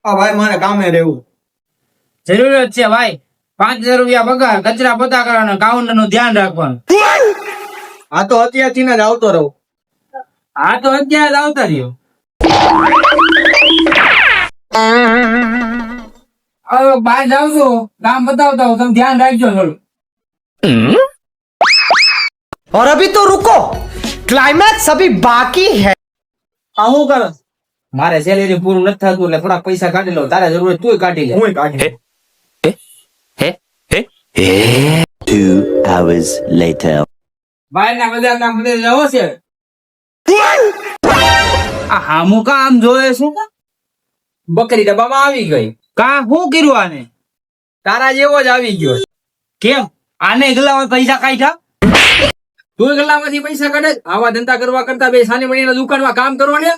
આ ભાઈ મારે કામે રહેવું. જરૂર છે ભાઈ. 5000 રૂપિયા પગાર, કચરા પોતા કરવાના, કાઉન્ટર નું ધ્યાન રાખવાનું. આ તો અત્યારથી જ આવતો રહું. આ તો અત્યારે જ આવતા રહ્યો. હવે બહાર જાવ છો, કામ બતાવતા હું, તમે ધ્યાન રાખજો થોડું. और अभी तो रुको, क्लाइमैक्स अभी बाकी है. આ હું કરે? મારે સેલેરી પૂરું નથી થતું એટલે થોડાક પૈસા કાઢી લો. તારે જરૂર હોય તું કાઢી લે. હું કાઢી. 2 hours later. બહારના બધા કામ બધે જવો છે. આ હામું કામ જોયે છે? બકરી ડબ્બામાં આવી ગઈ. કા શું કર્યું આને? તારા જેવો જ આવી ગયો. કેમ આને ગલામાં પૈસા કાઢ્યા? તું ગલ્લામાંથી પૈસા કાઢે? આવા ધંધા કરવા કરતા બે સાની મણીના દુકાનમાં કામ કરવાને.